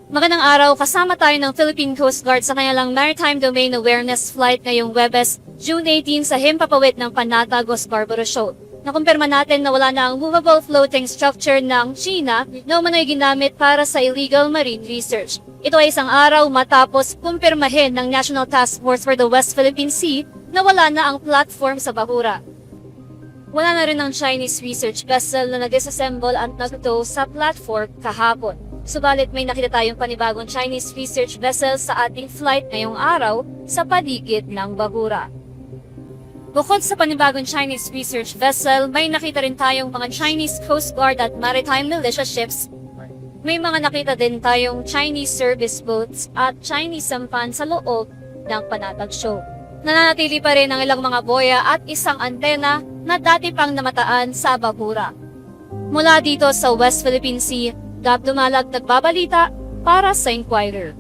Magandang araw, kasama tayo ng Philippine Coast Guard sa kanilang Maritime Domain Awareness Flight ngayong Webes, June 18 sa Himpapawid ng Panatag o Scarborough Shoal. Nakumpirma natin na wala na ang movable floating structure ng China na umano'y ginamit para sa illegal marine research. Ito ay isang araw matapos kumpirmahin ng National Task Force for the West Philippine Sea na wala na ang platform sa Bahura. Wala na rin ang Chinese research vessel na nag-disassemble at nagtow sa platform kahapon. Subalit may nakita tayong panibagong Chinese research vessel sa ating flight ngayong araw sa paligid ng Bahura. Bukod sa panibagong Chinese research vessel, may nakita rin tayong mga Chinese Coast Guard at maritime militia ships. May mga nakita din tayong Chinese service boats at Chinese sampan sa loob ng Panatag Shoal. Nananatili pa rin ang ilang mga boya at isang antena na dati pang namataan sa Bahura. Mula dito sa West Philippine Sea, Gab Dumalag nagbabalita para sa Inquirer.